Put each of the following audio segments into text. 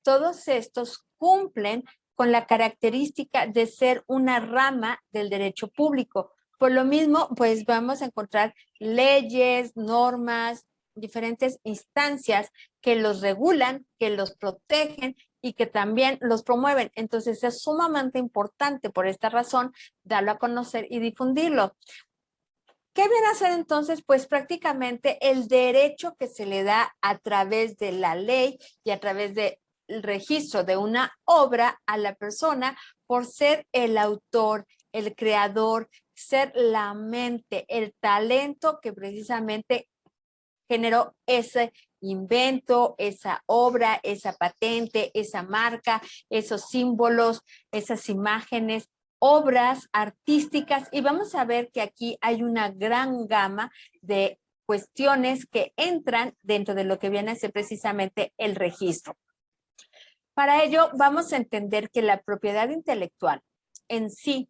todos estos cumplen con la característica de ser una rama del derecho público. Por lo mismo, pues vamos a encontrar leyes, normas, diferentes instancias que los regulan, que los protegen y que también los promueven. Entonces es sumamente importante por esta razón darlo a conocer y difundirlo. ¿Qué viene a ser entonces? Pues prácticamente el derecho que se le da a través de la ley y a través del registro de una obra a la persona por ser el autor, el creador, ser la mente, el talento que precisamente generó ese invento, esa obra, esa patente, esa marca, esos símbolos, esas imágenes, obras artísticas. Y vamos a ver que aquí hay una gran gama de cuestiones que entran dentro de lo que viene a ser precisamente el registro. Para ello, vamos a entender que la propiedad intelectual en sí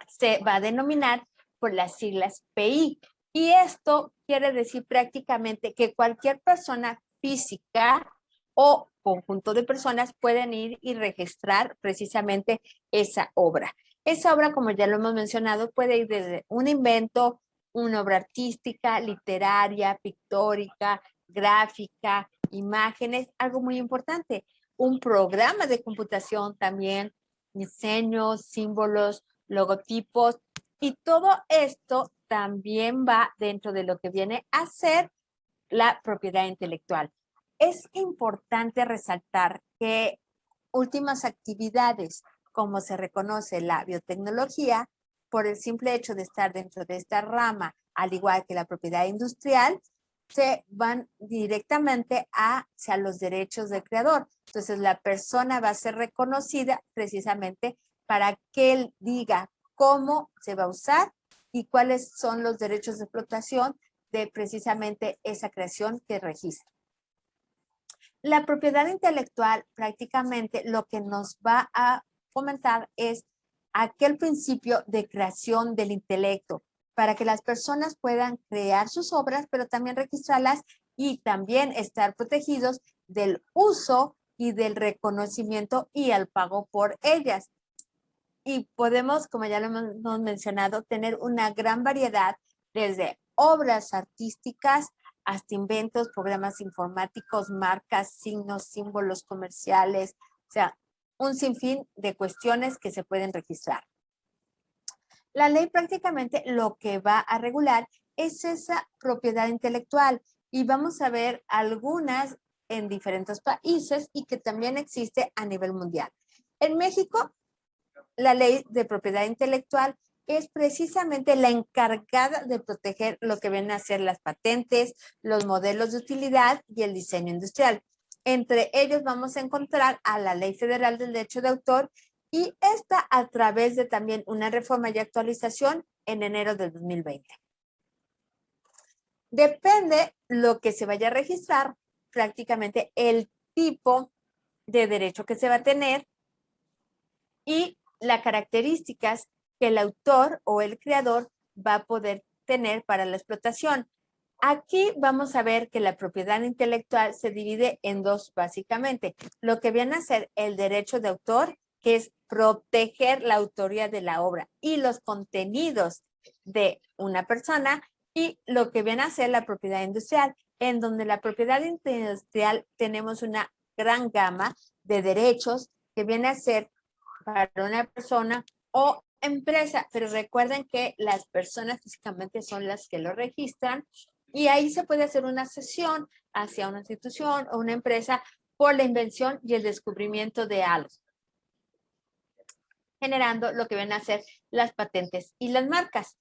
se va a denominar por las siglas PI. Y esto quiere decir prácticamente que cualquier persona física o conjunto de personas pueden ir y registrar precisamente esa obra. Esa obra, como ya lo hemos mencionado, puede ir desde un invento, una obra artística, literaria, pictórica, gráfica, imágenes, algo muy importante, un programa de computación también, diseños, símbolos, logotipos, y todo esto también va dentro de lo que viene a ser la propiedad intelectual. Es importante resaltar que últimas actividades, como se reconoce la biotecnología, por el simple hecho de estar dentro de esta rama, al igual que la propiedad industrial, se van directamente hacia los derechos del creador. Entonces, la persona va a ser reconocida precisamente para que él diga cómo se va a usar y cuáles son los derechos de explotación de precisamente esa creación que registra. La propiedad intelectual prácticamente lo que nos va a comentar es aquel principio de creación del intelecto para que las personas puedan crear sus obras, pero también registrarlas y también estar protegidos del uso y del reconocimiento y el pago por ellas. Y podemos, como ya lo hemos mencionado, tener una gran variedad desde obras artísticas hasta inventos, programas informáticos, marcas, signos, símbolos comerciales, o sea, un sinfín de cuestiones que se pueden registrar. La ley prácticamente lo que va a regular es esa propiedad intelectual y vamos a ver algunas en diferentes países y que también existe a nivel mundial. En México, la ley de propiedad intelectual es precisamente la encargada de proteger lo que vienen a ser las patentes, los modelos de utilidad y el diseño industrial. Entre ellos vamos a encontrar a la Ley Federal del Derecho de Autor y esta a través de también una reforma y actualización en enero del 2020. Depende lo que se vaya a registrar, prácticamente el tipo de derecho que se va a tener y las características que el autor o el creador va a poder tener para la explotación. Aquí vamos a ver que la propiedad intelectual se divide en dos básicamente. Lo que viene a ser el derecho de autor, que es proteger la autoría de la obra y los contenidos de una persona, y lo que viene a ser la propiedad industrial, en donde la propiedad industrial tenemos una gran gama de derechos que viene a ser para una persona o empresa, pero recuerden que las personas físicamente son las que lo registran y ahí se puede hacer una cesión hacia una institución o una empresa por la invención y el descubrimiento de algo, generando lo que vienen a ser las patentes y las marcas.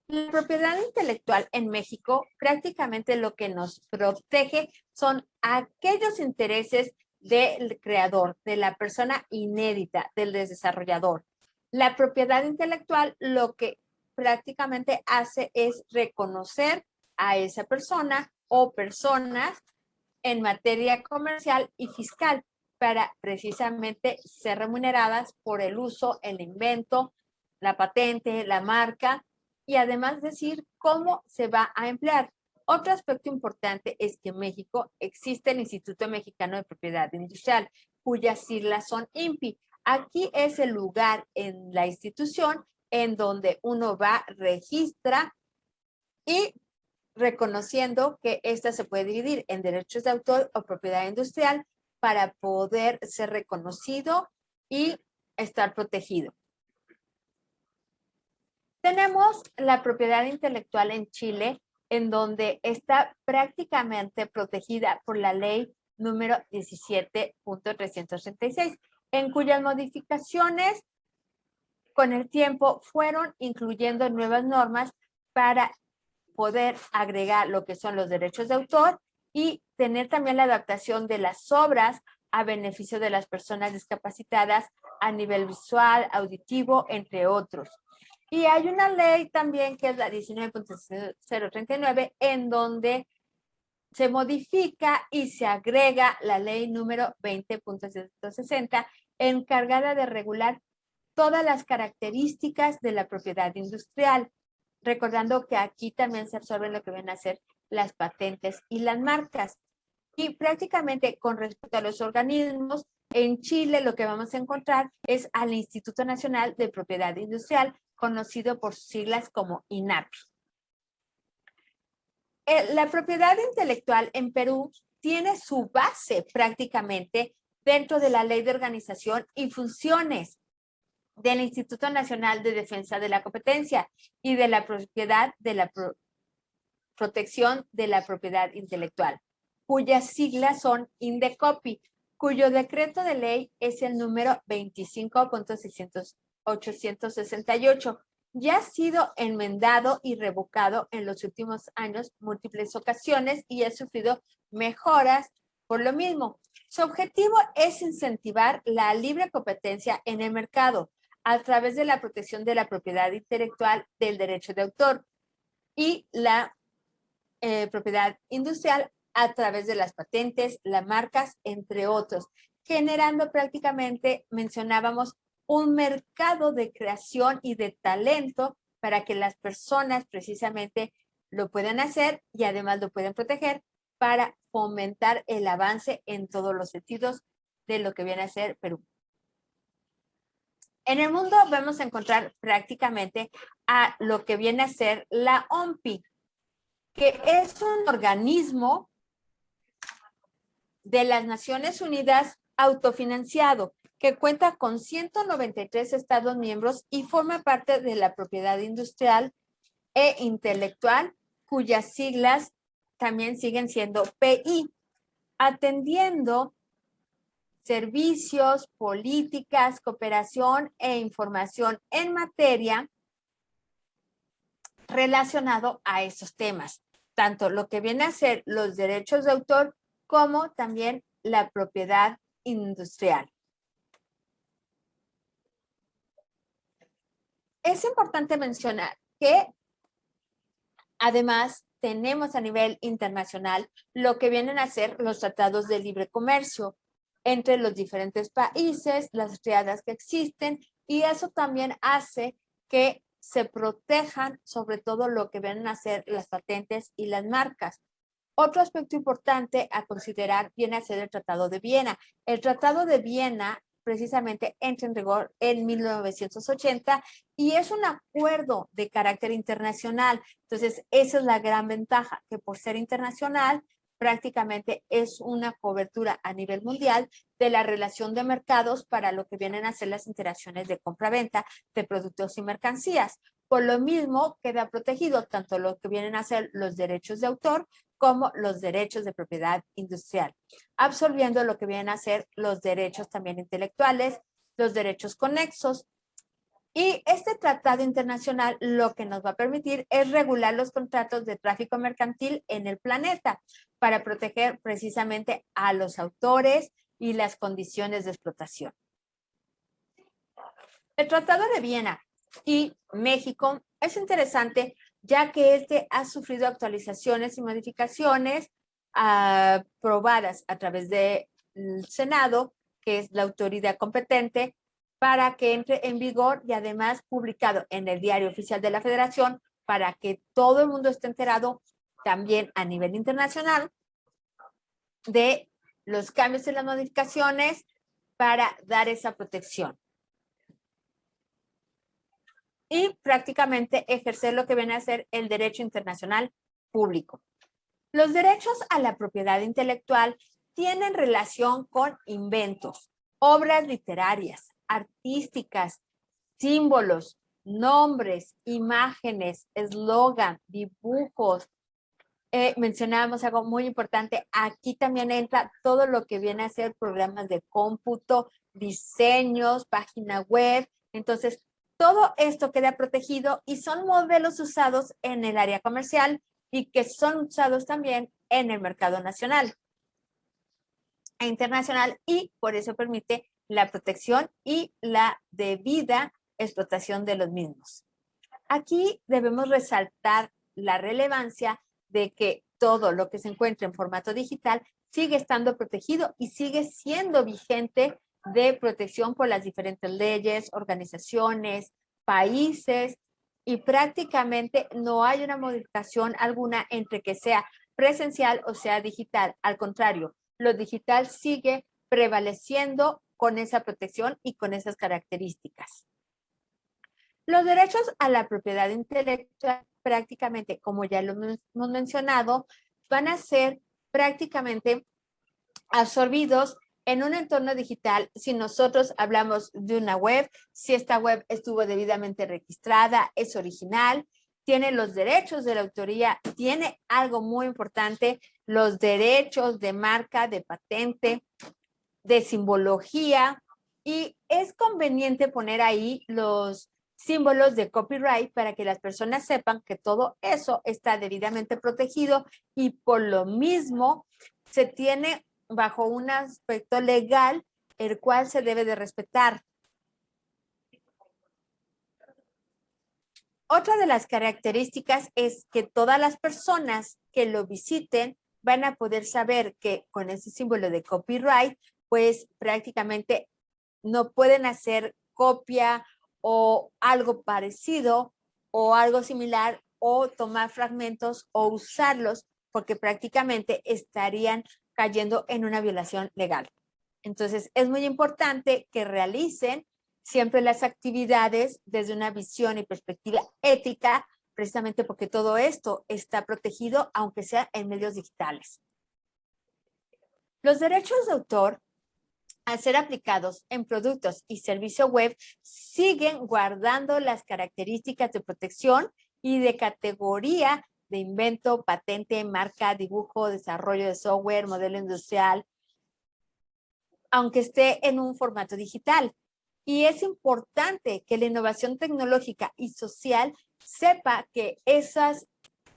La propiedad intelectual en México prácticamente lo que nos protege son aquellos intereses del creador, de la persona inédita, del desarrollador. La propiedad intelectual lo que prácticamente hace es reconocer a esa persona o personas en materia comercial y fiscal para precisamente ser remuneradas por el uso, el invento, la patente, la marca y además decir cómo se va a emplear. Otro aspecto importante es que en México existe el Instituto Mexicano de Propiedad Industrial, cuyas siglas son INPI. Aquí es el lugar en la institución en donde uno va, registra y reconociendo que esta se puede dividir en derechos de autor o propiedad industrial para poder ser reconocido y estar protegido. Tenemos la propiedad intelectual en Chile, en donde está prácticamente protegida por la ley número 17.336, en cuyas modificaciones con el tiempo fueron incluyendo nuevas normas para poder agregar lo que son los derechos de autor y tener también la adaptación de las obras a beneficio de las personas discapacitadas a nivel visual, auditivo, entre otros. Y hay una ley también que es la 19.039 en donde se modifica y se agrega la ley número 20.160 encargada de regular todas las características de la propiedad industrial, recordando que aquí también se absorben lo que vienen a ser las patentes y las marcas. Y prácticamente con respecto a los organismos, en Chile lo que vamos a encontrar es al Instituto Nacional de Propiedad Industrial, conocido por sus siglas como INAPI. La propiedad intelectual en Perú tiene su base prácticamente dentro de la Ley de Organización y Funciones del Instituto Nacional de Defensa de la Competencia y de la propiedad de la protección de la propiedad intelectual, cuyas siglas son INDECOPI, cuyo decreto de ley es el número 25.868. Ya ha sido enmendado y revocado en los últimos años múltiples ocasiones y ha sufrido mejoras por lo mismo. Su objetivo es incentivar la libre competencia en el mercado a través de la protección de la propiedad intelectual del derecho de autor y la propiedad industrial a través de las patentes, las marcas, entre otros, generando prácticamente, mencionábamos, un mercado de creación y de talento para que las personas precisamente lo puedan hacer y además lo pueden proteger para fomentar el avance en todos los sentidos de lo que viene a ser Perú. En el mundo vamos a encontrar prácticamente a lo que viene a ser la OMPI, que es un organismo de las Naciones Unidas autofinanciado, que cuenta con 193 estados miembros y forma parte de la propiedad industrial e intelectual, cuyas siglas también siguen siendo PI, atendiendo servicios, políticas, cooperación e información en materia relacionado a esos temas, tanto lo que viene a ser los derechos de autor como también la propiedad industrial. Es importante mencionar que además tenemos a nivel internacional lo que vienen a ser los tratados de libre comercio entre los diferentes países, las triadas que existen, y eso también hace que se protejan sobre todo lo que vienen a ser las patentes y las marcas. Otro aspecto importante a considerar viene a ser el Tratado de Viena. El Tratado de Viena precisamente entra en vigor en 1980 y es un acuerdo de carácter internacional. Entonces, esa es la gran ventaja, que por ser internacional, prácticamente es una cobertura a nivel mundial de la relación de mercados para lo que vienen a ser las interacciones de compra-venta de productos y mercancías. Por lo mismo, queda protegido tanto lo que vienen a ser los derechos de autor como los derechos de propiedad industrial, absorbiendo lo que vienen a ser los derechos también intelectuales, los derechos conexos. Y este tratado internacional lo que nos va a permitir es regular los contratos de tráfico mercantil en el planeta para proteger precisamente a los autores y las condiciones de explotación. El Tratado de Viena y México es interesante ya que este ha sufrido actualizaciones y modificaciones aprobadas a través del Senado, que es la autoridad competente, para que entre en vigor y además publicado en el Diario Oficial de la Federación para que todo el mundo esté enterado también a nivel internacional de los cambios y las modificaciones para dar esa protección. Y prácticamente ejercer lo que viene a ser el derecho internacional público. Los derechos a la propiedad intelectual tienen relación con inventos, obras literarias, artísticas, símbolos, nombres, imágenes, eslogan, dibujos. Mencionábamos algo muy importante. Aquí también entra todo lo que viene a ser programas de cómputo, diseños, página web. Entonces, todo esto queda protegido y son modelos usados en el área comercial y que son usados también en el mercado nacional e internacional, y por eso permite la protección y la debida explotación de los mismos. Aquí debemos resaltar la relevancia de que todo lo que se encuentra en formato digital sigue estando protegido y sigue siendo vigente de protección por las diferentes leyes, organizaciones, países, y prácticamente no hay una modificación alguna entre que sea presencial o sea digital. Al contrario, lo digital sigue prevaleciendo con esa protección y con esas características. Los derechos a la propiedad intelectual, prácticamente, como ya lo hemos mencionado, van a ser prácticamente absorbidos en un entorno digital. Si nosotros hablamos de una web, si esta web estuvo debidamente registrada, es original, tiene los derechos de la autoría, tiene algo muy importante, los derechos de marca, de patente, de simbología, y es conveniente poner ahí los símbolos de copyright para que las personas sepan que todo eso está debidamente protegido y por lo mismo se tiene bajo un aspecto legal el cual se debe de respetar. Otra de las características es que todas las personas que lo visiten van a poder saber que con ese símbolo de copyright, pues prácticamente no pueden hacer copia o algo parecido o algo similar o tomar fragmentos o usarlos, porque prácticamente estarían cayendo en una violación legal. Entonces, es muy importante que realicen siempre las actividades desde una visión y perspectiva ética, precisamente porque todo esto está protegido, aunque sea en medios digitales. Los derechos de autor, al ser aplicados en productos y servicio web, siguen guardando las características de protección y de categoría de invento, patente, marca, dibujo, desarrollo de software, modelo industrial, aunque esté en un formato digital. Y es importante que la innovación tecnológica y social sepa que esas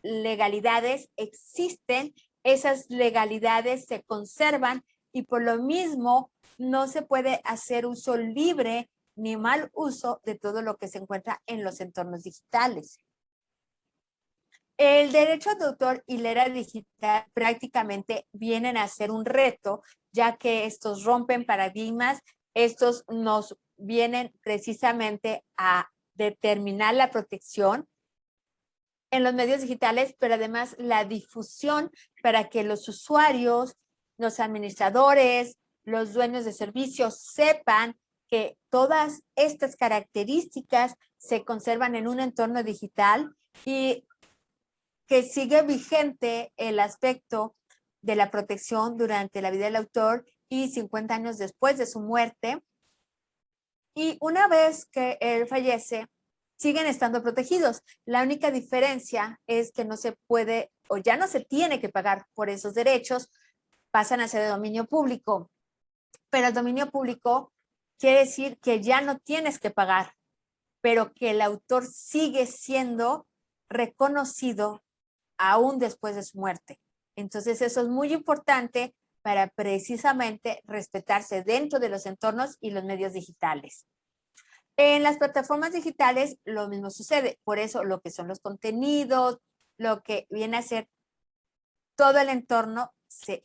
legalidades existen, esas legalidades se conservan y por lo mismo no se puede hacer uso libre ni mal uso de todo lo que se encuentra en los entornos digitales. El derecho de autor y la era digital prácticamente vienen a ser un reto, ya que estos rompen paradigmas, estos nos vienen precisamente a determinar la protección en los medios digitales, pero además la difusión para que los usuarios, los administradores, los dueños de servicios sepan que todas estas características se conservan en un entorno digital y que sigue vigente el aspecto de la protección durante la vida del autor y 50 años después de su muerte. Y una vez que él fallece, siguen estando protegidos. La única diferencia es que no se puede o ya no se tiene que pagar por esos derechos, pasan a ser de dominio público. Pero el dominio público quiere decir que ya no tienes que pagar, pero que el autor sigue siendo reconocido aún después de su muerte. Entonces eso es muy importante para precisamente respetarse dentro de los entornos y los medios digitales. En las plataformas digitales lo mismo sucede, por eso lo que son los contenidos, lo que viene a ser todo el entorno se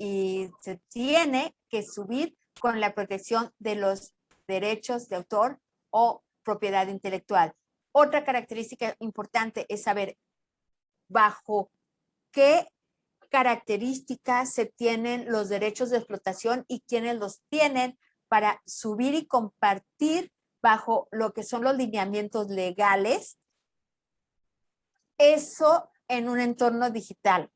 tiene que subir con la protección de los derechos de autor o propiedad intelectual. Otra característica importante es saber bajo qué características se tienen los derechos de explotación y quiénes los tienen para subir y compartir bajo lo que son los lineamientos legales, eso en un entorno digital.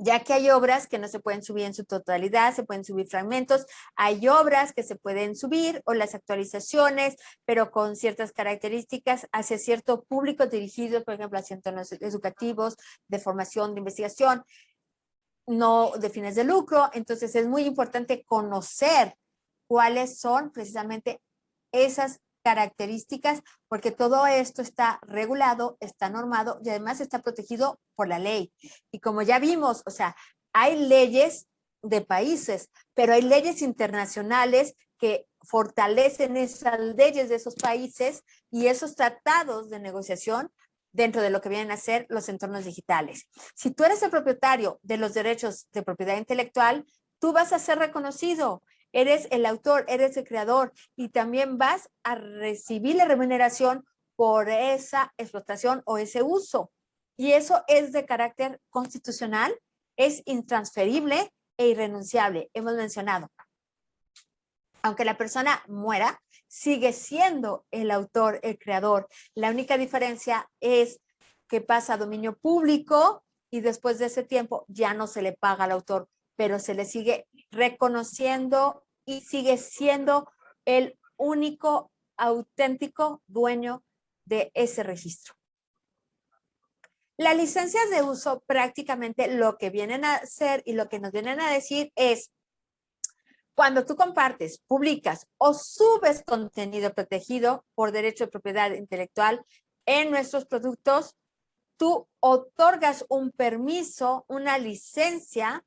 Ya que hay obras que no se pueden subir en su totalidad, se pueden subir fragmentos, hay obras que se pueden subir o las actualizaciones, pero con ciertas características hacia cierto público dirigido, por ejemplo, hacia entornos educativos, de formación, de investigación, no de fines de lucro. Entonces es muy importante conocer cuáles son precisamente esas características, porque todo esto está regulado, está normado y además está protegido por la ley. Y como ya vimos, o sea, hay leyes de países, pero hay leyes internacionales que fortalecen esas leyes de esos países y esos tratados de negociación dentro de lo que vienen a ser los entornos digitales. Si tú eres el propietario de los derechos de propiedad intelectual, tú vas a ser reconocido. Eres el autor, eres el creador y también vas a recibir la remuneración por esa explotación o ese uso. Y eso es de carácter constitucional, es intransferible e irrenunciable. Hemos mencionado. Aunque la persona muera, sigue siendo el autor, el creador. La única diferencia es que pasa a dominio público y después de ese tiempo ya no se le paga al autor, pero se le sigue reconociendo y sigue siendo el único auténtico dueño de ese registro. Las licencias de uso prácticamente lo que vienen a hacer y lo que nos vienen a decir es cuando tú compartes, publicas o subes contenido protegido por derecho de propiedad intelectual en nuestros productos, tú otorgas un permiso, una licencia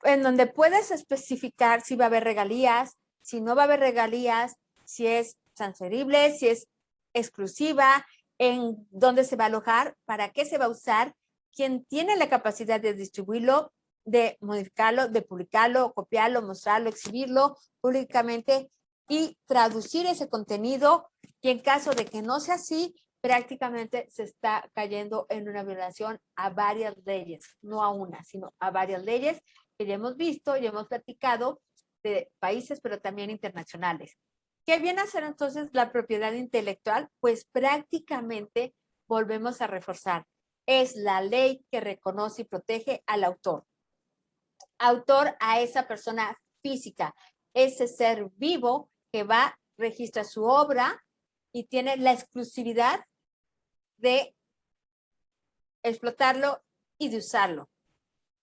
en donde puedes especificar si va a haber regalías, si no va a haber regalías, si es transferible, si es exclusiva, en dónde se va a alojar, para qué se va a usar, quién tiene la capacidad de distribuirlo, de modificarlo, de publicarlo, copiarlo, mostrarlo, exhibirlo públicamente y traducir ese contenido. Y en caso de que no sea así, prácticamente se está cayendo en una violación a varias leyes, no a una, sino a varias leyes que ya hemos visto y hemos platicado de países, pero también internacionales. ¿Qué viene a ser entonces la propiedad intelectual? Pues prácticamente volvemos a reforzar. Es la ley que reconoce y protege al autor. Autor a esa persona física, ese ser vivo que va, registra su obra y tiene la exclusividad de explotarlo y de usarlo.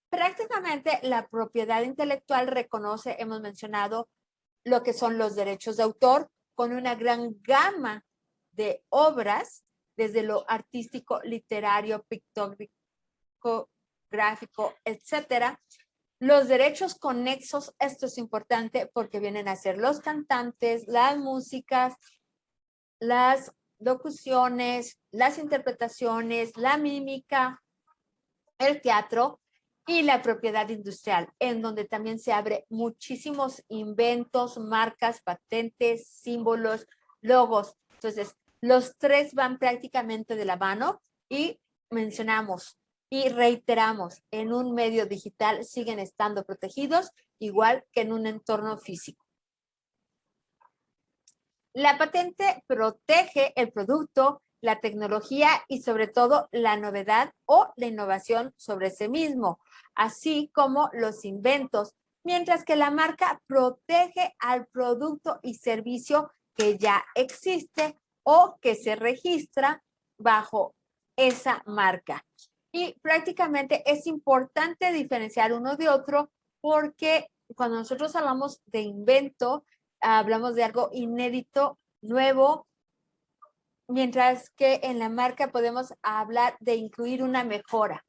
Prácticamente la propiedad intelectual reconoce, hemos mencionado, lo que son los derechos de autor con una gran gama de obras, desde lo artístico, literario, pictórico, gráfico, etcétera. Los derechos conexos, esto es importante porque vienen a ser los cantantes, las músicas, las locuciones, las interpretaciones, la mímica, el teatro y la propiedad industrial, en donde también se abre muchísimos inventos, marcas, patentes, símbolos, logos. Entonces, los tres van prácticamente de la mano y mencionamos y reiteramos, en un medio digital siguen estando protegidos, igual que en un entorno físico. La patente protege el producto, la tecnología y sobre todo la novedad o la innovación sobre sí mismo, así como los inventos, mientras que la marca protege al producto y servicio que ya existe o que se registra bajo esa marca. Y prácticamente es importante diferenciar uno de otro porque cuando nosotros hablamos de invento, hablamos de algo inédito, nuevo, mientras que en la marca podemos hablar de incluir una mejora.